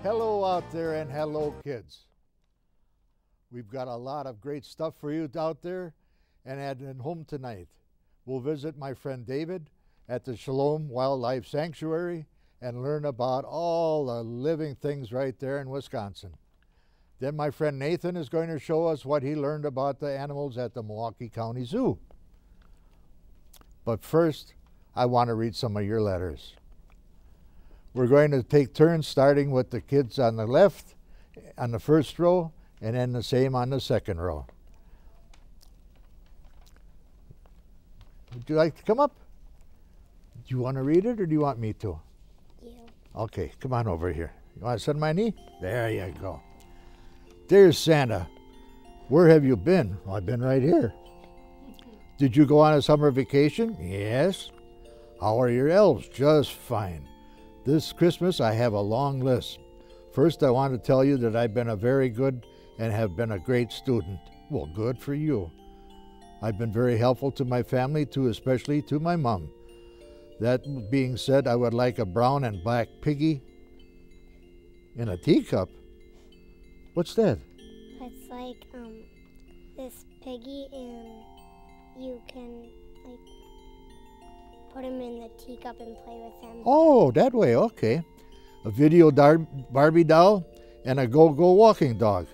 Hello out there and hello kids. We've got a lot of great stuff for you out there and at home tonight. We'll visit my friend David at the Shalom Wildlife Sanctuary and learn about all the living things right there in Wisconsin. Then my friend Nathan is going to show us what he learned about the animals at the Milwaukee County Zoo. But first, I want to read some of your letters. We're going to take turns starting with the kids on the left, on the first row, and then the same on the second row. Would you like to come up? Do you want to read it or do you want me to? You. Okay, come on over here. You want to sit on my knee? There you go. Dear Santa, where have you been? Well, I've been right here. Did you go on a summer vacation? Yes. How are your elves? Just fine. This Christmas I have a long list. First, I want to tell you that I've been a very good and have been a great student. Well, good for you. I've been very helpful to my family too, especially to my mom. That being said, I would like a brown and black piggy in a teacup. What's that? It's like this piggy, and you can like put him in the teacup and play with him. Oh, that way, okay. A video Barbie doll and a go-go walking dog.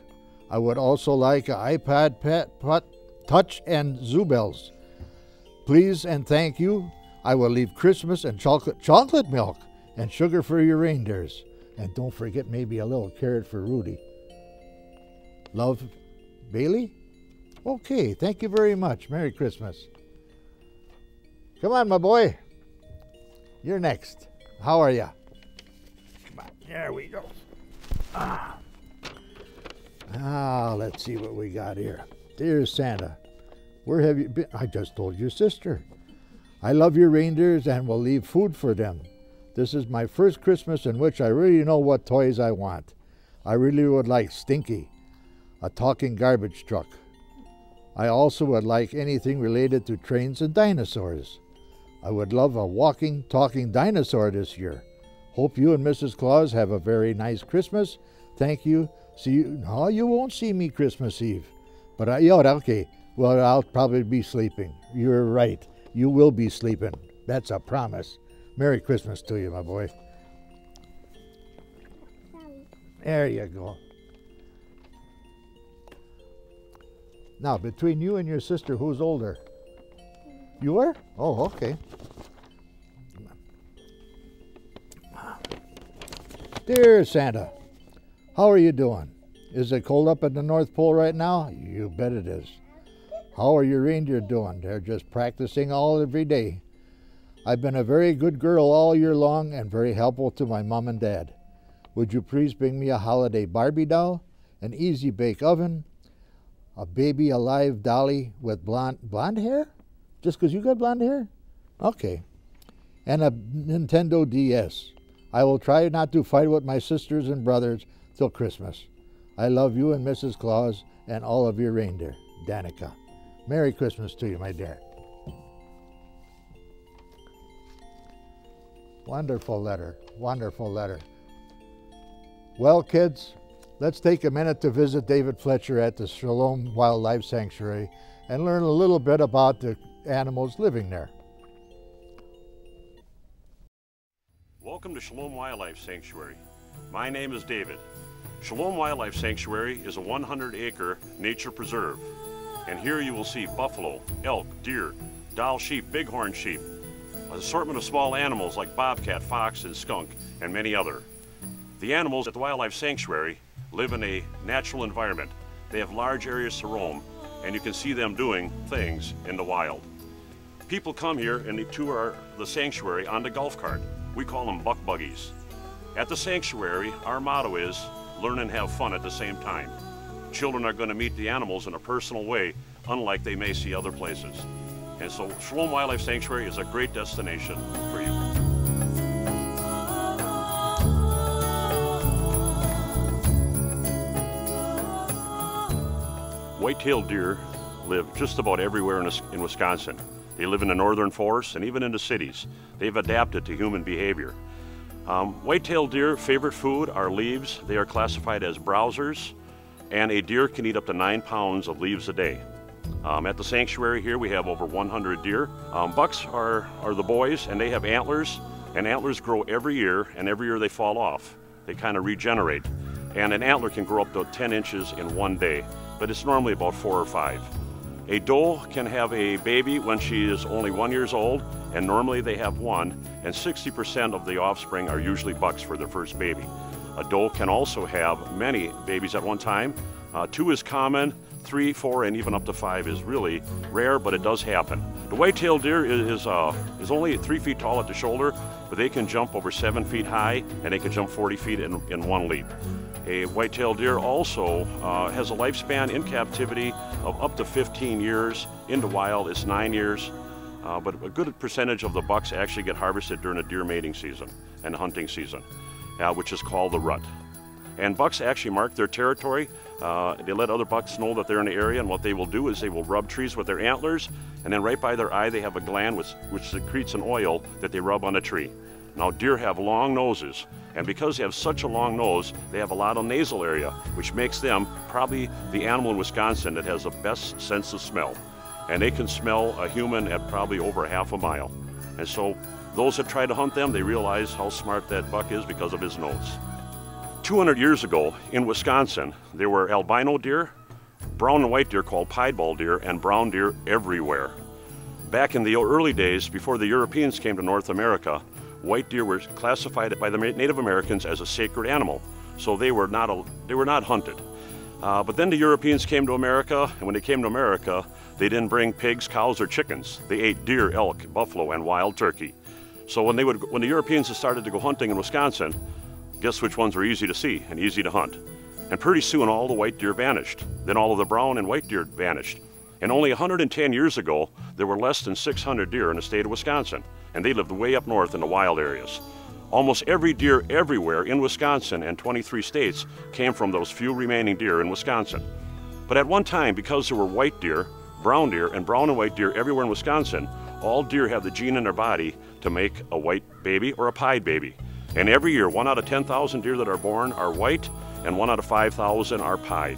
I would also like an iPad Touch and Zoo Bells. Please and thank you. I will leave Christmas and chocolate milk and sugar for your reindeers. And don't forget maybe a little carrot for Rudy. Love, Bailey? Okay, thank you very much. Merry Christmas. Come on, my boy. You're next. How are you? Come on, there we go. Let's see what we got here. Dear Santa, where have you been? I just told your sister. I love your reindeers and will leave food for them. This is my first Christmas in which I really know what toys I want. I really would like Stinky, a talking garbage truck. I also would like anything related to trains and dinosaurs. I would love a walking, talking dinosaur this year. Hope you and Mrs. Claus have a very nice Christmas. Thank you. See you. No, you won't see me Christmas Eve. But okay. Well, I'll probably be sleeping. You're right. You will be sleeping. That's a promise. Merry Christmas to you, my boy. There you go. Now, between you and your sister, who's older? You are? Oh, okay. Dear Santa, how are you doing? Is it cold up at the North Pole right now? You bet it is. How are your reindeer doing? They're just practicing every day. I've been a very good girl all year long and very helpful to my mom and dad. Would you please bring me a holiday Barbie doll, an easy bake oven, a baby alive dolly with blonde hair? Just because you got blonde hair? Okay. And a Nintendo DS. I will try not to fight with my sisters and brothers till Christmas. I love you and Mrs. Claus and all of your reindeer. Danica. Merry Christmas to you, my dear. Wonderful letter. Wonderful letter. Well, kids, let's take a minute to visit David Fletcher at the Shalom Wildlife Sanctuary and learn a little bit about the animals living there. Welcome to Shalom Wildlife Sanctuary. My name is David. Shalom Wildlife Sanctuary is a 100-acre nature preserve, and here you will see buffalo, elk, deer, Dall sheep, bighorn sheep, an assortment of small animals like bobcat, fox, and skunk, and many other. The animals at the Wildlife Sanctuary live in a natural environment. They have large areas to roam, and you can see them doing things in the wild. People come here and they tour the sanctuary on the golf cart. We call them buck buggies. At the sanctuary, our motto is, learn and have fun at the same time. Children are going to meet the animals in a personal way, unlike they may see other places. And so Shalom Wildlife Sanctuary is a great destination for you. White-tailed deer live just about everywhere in Wisconsin. They live in the northern forests and even in the cities. They've adapted to human behavior. White-tailed deer favorite food are leaves. They are classified as browsers, and a deer can eat up to 9 pounds of leaves a day. At the sanctuary here we have over 100 deer. Bucks are the boys, and they have antlers, and antlers grow every year, and every year they fall off. They kind of regenerate, and an antler can grow up to 10 inches in one day, but it's normally about 4 or 5. A doe can have a baby when she is only 1 year old, and normally they have one, and 60% of the offspring are usually bucks for their first baby. A doe can also have many babies at one time. 2 is common, 3, 4, and even up to 5 is really rare, but it does happen. The white-tailed deer is only 3 feet tall at the shoulder, but they can jump over 7 feet high, and they can jump 40 feet in one leap. A white-tailed deer also has a lifespan in captivity of up to 15 years. In the wild, it's 9 years. But a good percentage of the bucks actually get harvested during the deer mating season and hunting season, which is called the rut. And bucks actually mark their territory. They let other bucks know that they're in the area, and what they will do is they will rub trees with their antlers, and then right by their eye they have a gland which secretes an oil that they rub on a tree. Now, deer have long noses, and because they have such a long nose, they have a lot of nasal area, which makes them probably the animal in Wisconsin that has the best sense of smell. And they can smell a human at probably over half a mile. And so those that try to hunt them, they realize how smart that buck is because of his nose. 200 years ago in Wisconsin, there were albino deer, brown and white deer called piebald deer, and brown deer everywhere. Back in the early days, before the Europeans came to North America, white deer were classified by the Native Americans as a sacred animal, so they were not hunted. But then the Europeans came to America, and when they came to America, they didn't bring pigs, cows, or chickens. They ate deer, elk, buffalo, and wild turkey. So when the Europeans started to go hunting in Wisconsin, guess which ones were easy to see and easy to hunt? And pretty soon all the white deer vanished. Then all of the brown and white deer vanished. And only 110 years ago, there were less than 600 deer in the state of Wisconsin, and they lived way up north in the wild areas. Almost every deer everywhere in Wisconsin and 23 states came from those few remaining deer in Wisconsin. But at one time, because there were white deer, brown and white deer everywhere in Wisconsin, all deer have the gene in their body to make a white baby or a pied baby. And every year, 1 out of 10,000 deer that are born are white, and 1 out of 5,000 are pied.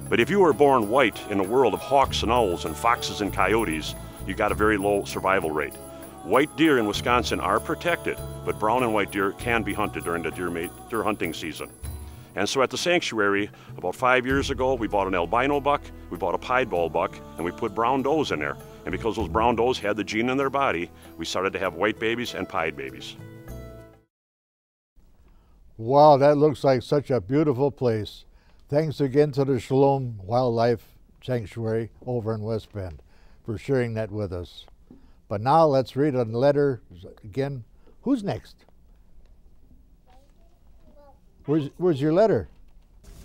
But if you were born white in a world of hawks and owls and foxes and coyotes, you got a very low survival rate. White deer in Wisconsin are protected, but brown and white deer can be hunted during the deer hunting season. And so at the sanctuary, about 5 years ago, we bought an albino buck, we bought a piebald buck, and we put brown does in there. And because those brown does had the gene in their body, we started to have white babies and pied babies. Wow, that looks like such a beautiful place. Thanks again to the Shalom Wildlife Sanctuary over in West Bend for sharing that with us. But now let's read a letter again. Who's next? Where's your letter?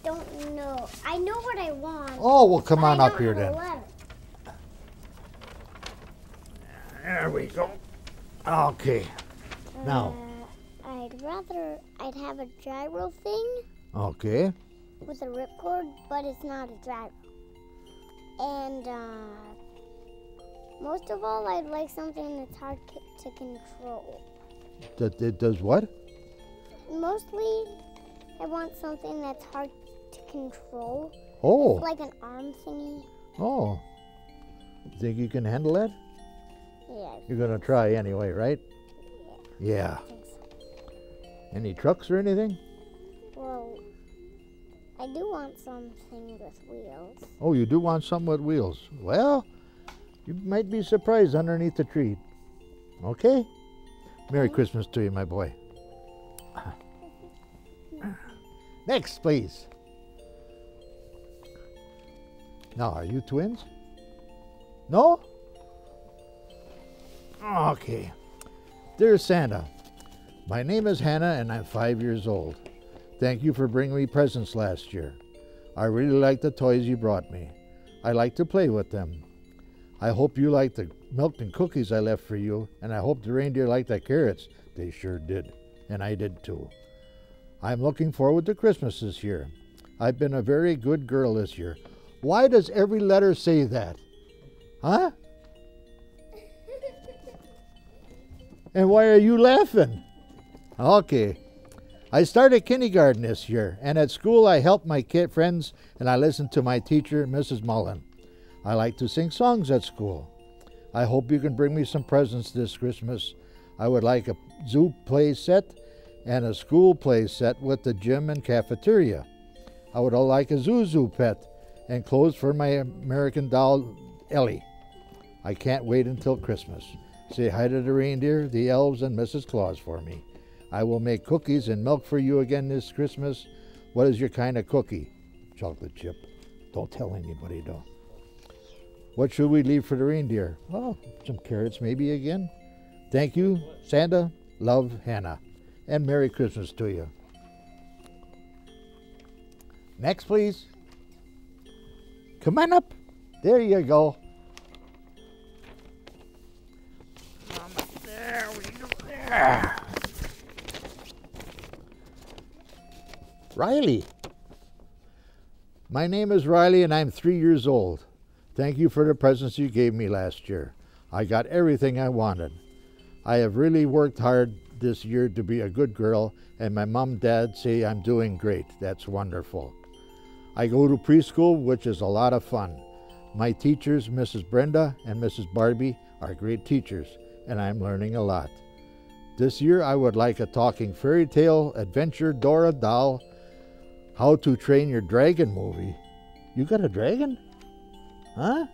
Don't know. I know what I want. Oh, well, come on up here then. There we go. Okay. Now. I'd have a gyro thing. Okay. With a ripcord, but it's not a gyro. And most of all, I'd like something that's hard to control. It does what? Mostly, I want something that's hard to control. Oh. It's like an arm thingy. Oh. You think you can handle that? Yeah. You're going to try anyway, right? Yeah. I think so. Any trucks or anything? Well, I do want something with wheels. Oh, you do want something with wheels. Well, you might be surprised underneath the tree. Okay? Merry Christmas to you, my boy. Next, please. Now, are you twins? No? Okay. Dear Santa, my name is Hannah and I'm 5 years old. Thank you for bringing me presents last year. I really like the toys you brought me. I like to play with them. I hope you like the milk and cookies I left for you, and I hope the reindeer liked the carrots. They sure did, and I did too. I'm looking forward to Christmas this year. I've been a very good girl this year. Why does every letter say that? Huh? And why are you laughing? Okay. I started kindergarten this year, and at school I helped my friends and I listened to my teacher, Mrs. Mullen. I like to sing songs at school. I hope you can bring me some presents this Christmas. I would like a zoo play set and a school play set with the gym and cafeteria. I would like a Zoo pet and clothes for my American doll, Ellie. I can't wait until Christmas. Say hi to the reindeer, the elves, and Mrs. Claus for me. I will make cookies and milk for you again this Christmas. What is your kind of cookie? Chocolate chip. Don't tell anybody, though. What should we leave for the reindeer? Oh, some carrots maybe again. Thank you, Santa. Love, Hannah. And Merry Christmas to you. Next, please. Come on up. There you go. There we go. There. Riley. My name is Riley and I'm 3 years old. Thank you for the presents you gave me last year. I got everything I wanted. I have really worked hard this year to be a good girl, and my mom and dad say I'm doing great. That's wonderful. I go to preschool, which is a lot of fun. My teachers, Mrs. Brenda and Mrs. Barbie, are great teachers, and I'm learning a lot. This year I would like a talking fairy tale, adventure, Dora doll, How to Train Your Dragon movie. You got a dragon? Huh?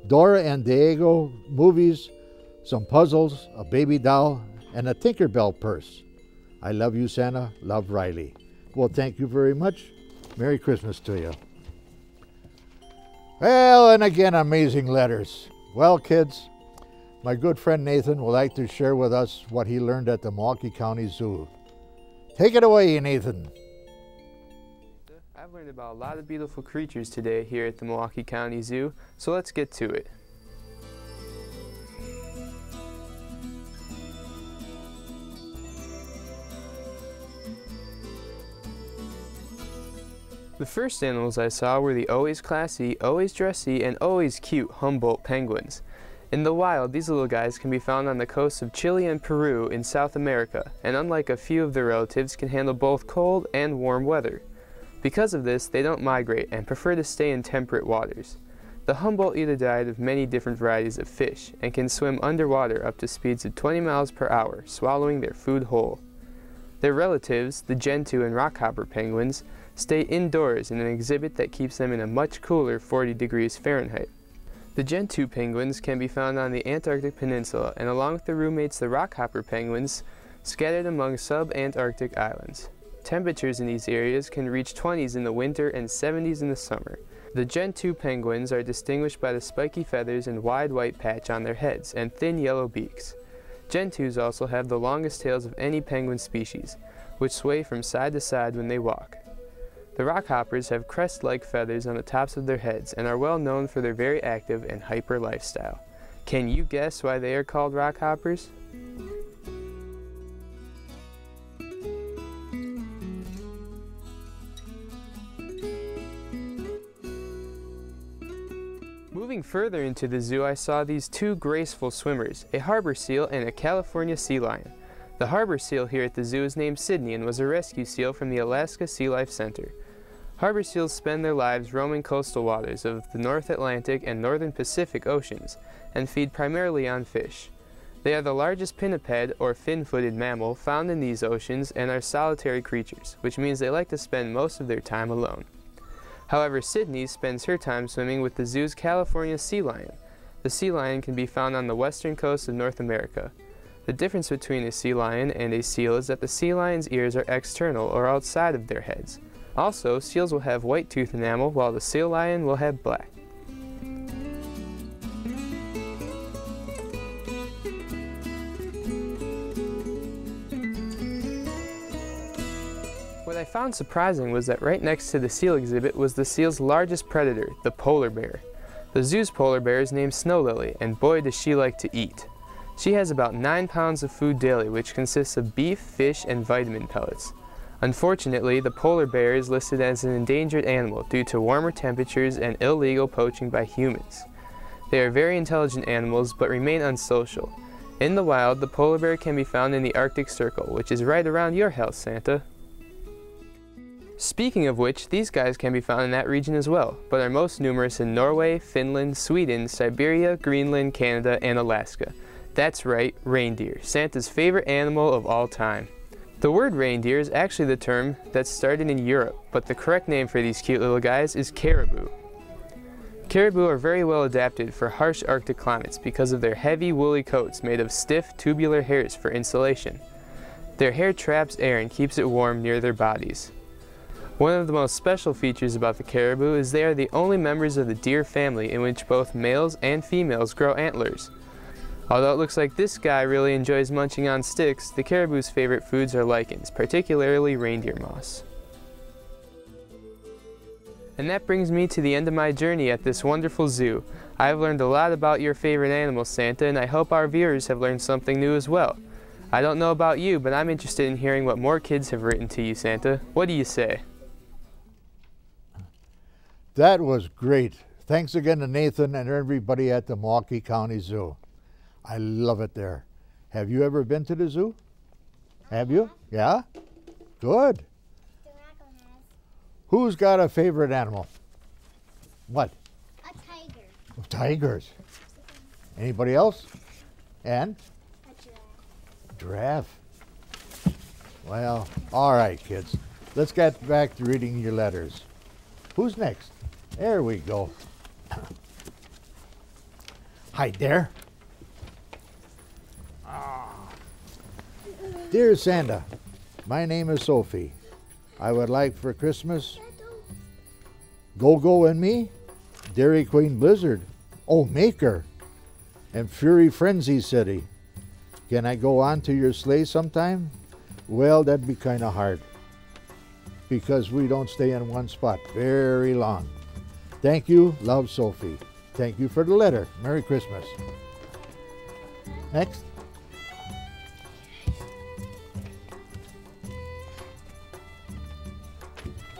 Dora and Diego movies, some puzzles, a baby doll, and a Tinkerbell purse. I love you, Santa. Love, Riley. Well, thank you very much. Merry Christmas to you. Well, and again, amazing letters. Well, kids, my good friend Nathan would like to share with us what he learned at the Milwaukee County Zoo. Take it away, Nathan. I've learned about a lot of beautiful creatures today here at the Milwaukee County Zoo, so let's get to it. The first animals I saw were the always classy, always dressy, and always cute Humboldt penguins. In the wild, these little guys can be found on the coasts of Chile and Peru in South America, and unlike a few of their relatives, can handle both cold and warm weather. Because of this, they don't migrate and prefer to stay in temperate waters. The Humboldt eat a diet of many different varieties of fish, and can swim underwater up to speeds of 20 miles per hour, swallowing their food whole. Their relatives, the gentoo and rockhopper penguins, stay indoors in an exhibit that keeps them in a much cooler 40 degrees Fahrenheit. The gentoo penguins can be found on the Antarctic Peninsula, and along with their roommates the rockhopper penguins, scattered among sub-Antarctic islands. Temperatures in these areas can reach 20s in the winter and 70s in the summer. The gentoo penguins are distinguished by the spiky feathers and wide white patch on their heads and thin yellow beaks. Gentoos also have the longest tails of any penguin species, which sway from side to side when they walk. The rockhoppers have crest-like feathers on the tops of their heads and are well known for their very active and hyper lifestyle. Can you guess why they are called rockhoppers? Moving further into the zoo, I saw these two graceful swimmers, a harbor seal and a California sea lion. The harbor seal here at the zoo is named Sydney and was a rescue seal from the Alaska Sea Life Center. Harbor seals spend their lives roaming coastal waters of the North Atlantic and Northern Pacific Oceans and feed primarily on fish. They are the largest pinniped or fin-footed mammal found in these oceans and are solitary creatures, which means they like to spend most of their time alone. However, Sydney spends her time swimming with the zoo's California sea lion. The sea lion can be found on the western coast of North America. The difference between a sea lion and a seal is that the sea lion's ears are external or outside of their heads. Also, seals will have white tooth enamel while the sea lion will have black. I found surprising was that right next to the seal exhibit was the seal's largest predator, the polar bear. The zoo's polar bear is named Snow Lily, and boy does she like to eat. She has about 9 pounds of food daily, which consists of beef, fish, and vitamin pellets. Unfortunately, the polar bear is listed as an endangered animal due to warmer temperatures and illegal poaching by humans. They are very intelligent animals, but remain unsocial. In the wild, the polar bear can be found in the Arctic Circle, which is right around your house, Santa. Speaking of which, these guys can be found in that region as well, but are most numerous in Norway, Finland, Sweden, Siberia, Greenland, Canada, and Alaska. That's right, reindeer, Santa's favorite animal of all time. The word reindeer is actually the term that started in Europe, but the correct name for these cute little guys is caribou. Caribou are very well adapted for harsh Arctic climates because of their heavy woolly coats made of stiff tubular hairs for insulation. Their hair traps air and keeps it warm near their bodies. One of the most special features about the caribou is they are the only members of the deer family in which both males and females grow antlers. Although it looks like this guy really enjoys munching on sticks, the caribou's favorite foods are lichens, particularly reindeer moss. And that brings me to the end of my journey at this wonderful zoo. I have learned a lot about your favorite animals, Santa, and I hope our viewers have learned something new as well. I don't know about you, but I'm interested in hearing what more kids have written to you, Santa. What do you say? That was great. Thanks again to Nathan and everybody at the Milwaukee County Zoo. I love it there. Have you ever been to the zoo? Have you? Yeah? Good. Who's got a favorite animal? What? A tiger. Tigers. Anybody else? And? A Giraffe. Well, all right, kids. Let's get back to reading your letters. Who's next? There we go. Hi there. Dear Santa, my name is Sophie. I would like for Christmas Go-Go and Me, Dairy Queen Blizzard, oh Maker, and Fury Frenzy City. Can I go on to your sleigh sometime? Well, that'd be kind of hard because we don't stay in one spot very long. Thank you, love, Sophie. Thank you for the letter. Merry Christmas. Next.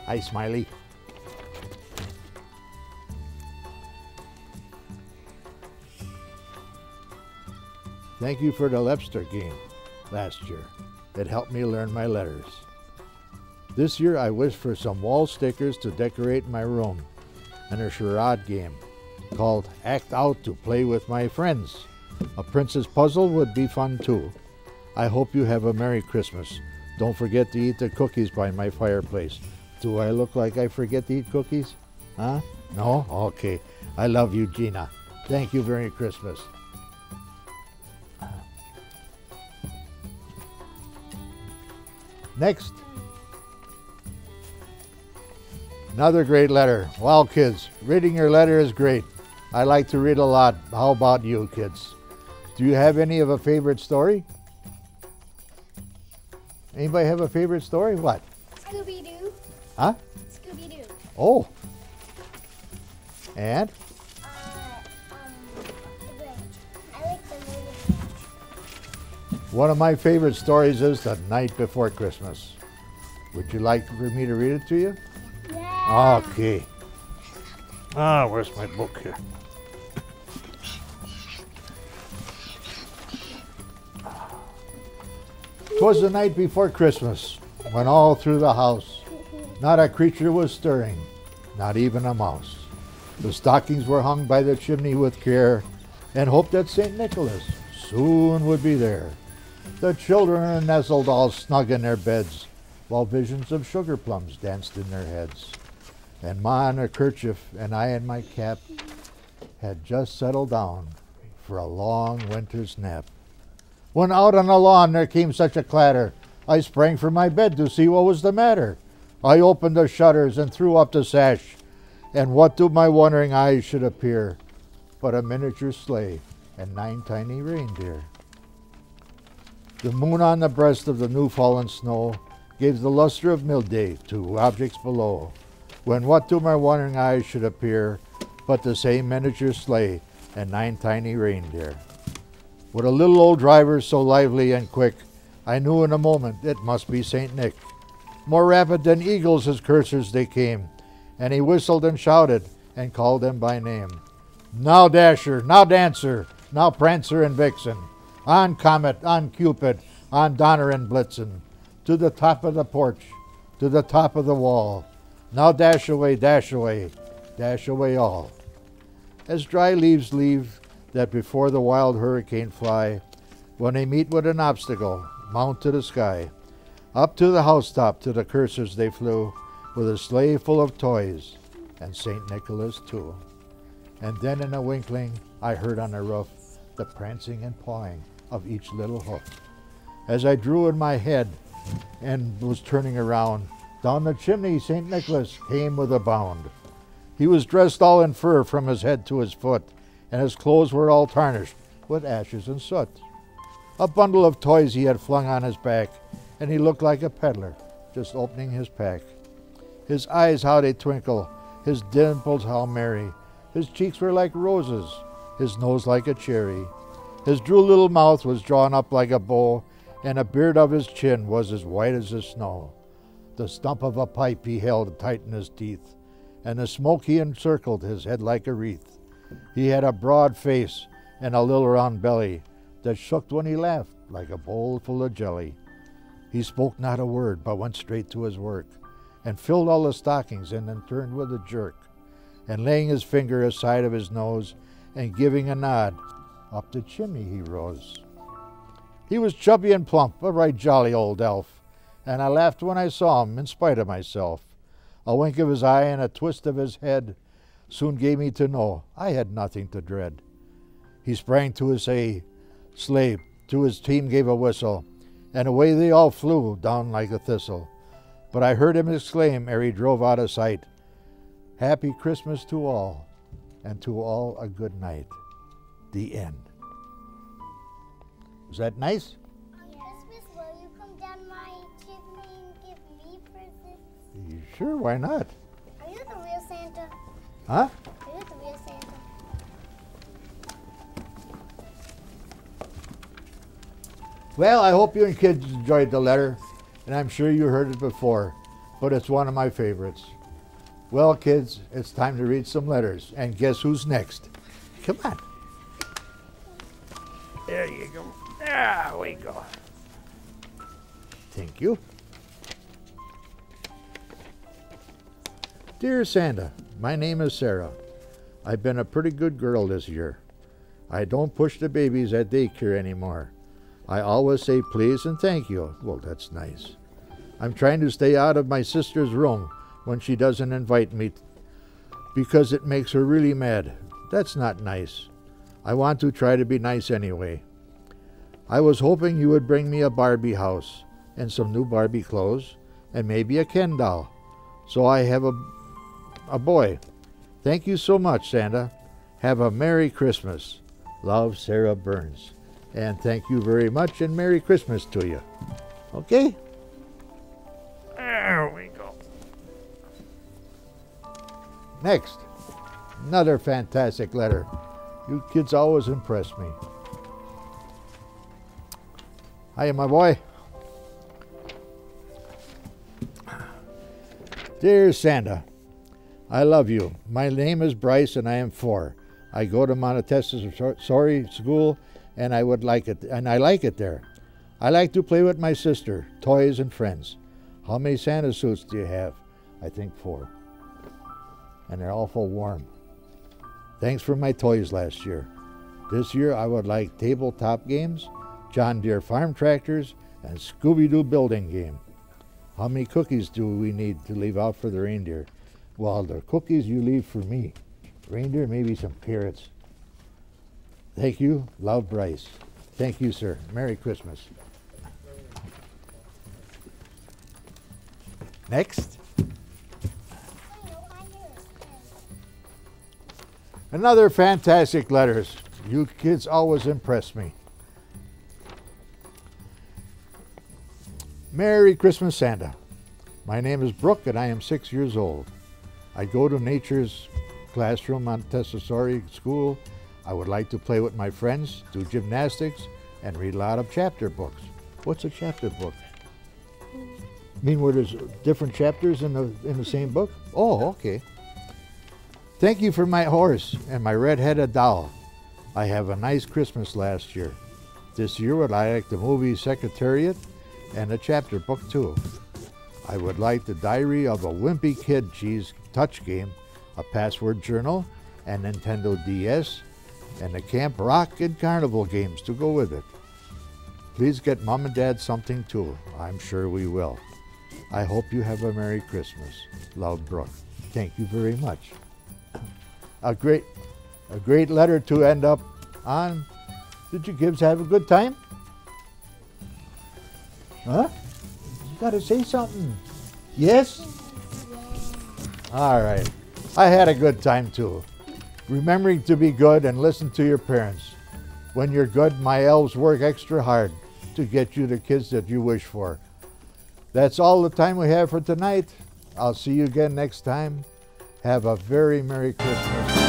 Hi, Smiley. Thank you for the Lepster game last year. It helped me learn my letters. This year I wish for some wall stickers to decorate my room and a charade game called Act Out to play with my friends. A princess puzzle would be fun too. I hope you have a Merry Christmas. Don't forget to eat the cookies by my fireplace. Do I look like I forget to eat cookies? Huh? No? Okay. I love you, Gina. Thank you. Merry Christmas. Next. Another great letter. Wow, kids. Reading your letter is great. I like to read a lot. How about you, kids? Do you have any of a favorite story? Anybody have a favorite story? What? Scooby-Doo. Huh? Scooby-Doo. Oh. And? I like the movie. One of my favorite stories is The Night Before Christmas. Would you like for me to read it to you? Yeah. Okay. Where's my book here? "'Twas the night before Christmas, when all through the house not a creature was stirring, not even a mouse. The stockings were hung by the chimney with care, and hoped that St. Nicholas soon would be there. The children nestled all snug in their beds, while visions of sugar plums danced in their heads. And Ma in her kerchief and I in my cap had just settled down for a long winter's nap. When out on the lawn there came such a clatter, I sprang from my bed to see what was the matter. I opened the shutters and threw up the sash, and what to my wondering eyes should appear but a miniature sleigh and 9 tiny reindeer. The moon on the breast of the new fallen snow gave the luster of midday to objects below, when what to my wondering eyes should appear but the same miniature sleigh and 9 tiny reindeer. With a little old driver so lively and quick, I knew in a moment it must be St. Nick. More rapid than eagles his coursers they came, and he whistled and shouted and called them by name. Now Dasher, now Dancer, now Prancer and Vixen, on Comet, on Cupid, on Donner and Blitzen, to the top of the porch, to the top of the wall. Now dash away, dash away all. As dry leaves leave that before the wild hurricane fly, when they meet with an obstacle, mount to the sky. Up to the housetop to the coursers they flew, with a sleigh full of toys, and St. Nicholas too. And then in a winkling I heard on the roof the prancing and pawing of each little hoof. As I drew in my head and was turning around, down the chimney St. Nicholas came with a bound. He was dressed all in fur from his head to his foot, and his clothes were all tarnished with ashes and soot. A bundle of toys he had flung on his back, and he looked like a peddler just opening his pack. His eyes how they twinkle, his dimples how merry, his cheeks were like roses, his nose like a cherry. His droll little mouth was drawn up like a bow, and the beard of his chin was as white as the snow. The stump of a pipe he held tight in his teeth, and the smoke he encircled his head like a wreath. He had a broad face and a little round belly that shook when he laughed like a bowl full of jelly. He spoke not a word, but went straight to his work, and filled all the stockings, and then turned with a jerk, and laying his finger aside of his nose, and giving a nod, up the chimney he rose. He was chubby and plump, a right jolly old elf, and I laughed when I saw him, in spite of myself. A wink of his eye and a twist of his head soon gave me to know I had nothing to dread. He sprang to his sleigh, to his team gave a whistle, and away they all flew down like a thistle. But I heard him exclaim ere he drove out of sight, Happy Christmas to all, and to all a good night. The end. Was that nice? Christmas, will you come down my chimney and give me presents? Sure, why not? Are you the real Santa? Huh? Are you the real Santa? Well, I hope you and kids enjoyed the letter, and I'm sure you heard it before, but it's one of my favorites. Well, kids, it's time to read some letters, and guess who's next? Come on. There you go. There we go. Thank you. Dear Santa, my name is Sarah. I've been a pretty good girl this year. I don't push the babies at daycare anymore. I always say please and thank you. Well, that's nice. I'm trying to stay out of my sister's room when she doesn't invite me because it makes her really mad. That's not nice. I want to try to be nice anyway. I was hoping you would bring me a Barbie house and some new Barbie clothes and maybe a Ken doll, so I have a boy. Thank you so much, Santa. Have a Merry Christmas. Love, Sarah Burns. And thank you very much, and Merry Christmas to you. Okay? There we go. Next, another fantastic letter. You kids always impress me. Hiya, my boy. Dear Santa, I love you. My name is Bryce, and I am 4. I go to Montessori school, and I like it there. I like to play with my sister, toys and friends. How many Santa suits do you have? I think 4. And they're awful warm. Thanks for my toys last year. This year I would like tabletop games, John Deere farm tractors, and Scooby-Doo building game. How many cookies do we need to leave out for the reindeer? Well, the cookies you leave for me. Reindeer, maybe some carrots. Thank you. Love, Bryce. Thank you, sir. Merry Christmas. Next. Another fantastic letters. You kids always impress me. Merry Christmas, Santa. My name is Brooke and I am 6 years old. I go to nature's classroom Montessori school. I would like to play with my friends, do gymnastics, and read a lot of chapter books. What's a chapter book? Mean where there's different chapters in the same book? Oh, okay. Thank you for my horse and my red-headed doll. I have a nice Christmas last year. This year would I like the movie Secretariat and a chapter book too. I would like the Diary of a Wimpy Kid Cheese touch game, a password journal, and Nintendo DS, and the Camp Rock and Carnival games to go with it. Please get Mom and Dad something too. I'm sure we will. I hope you have a Merry Christmas. Love, Brooke. Thank you very much. A great letter to end up on. Did you kids have a good time? Huh? You gotta say something. Yes? All right. I had a good time too. Remembering to be good and listen to your parents. When you're good, my elves work extra hard to get you the kids that you wish for. That's all the time we have for tonight. I'll see you again next time. Have a very Merry Christmas.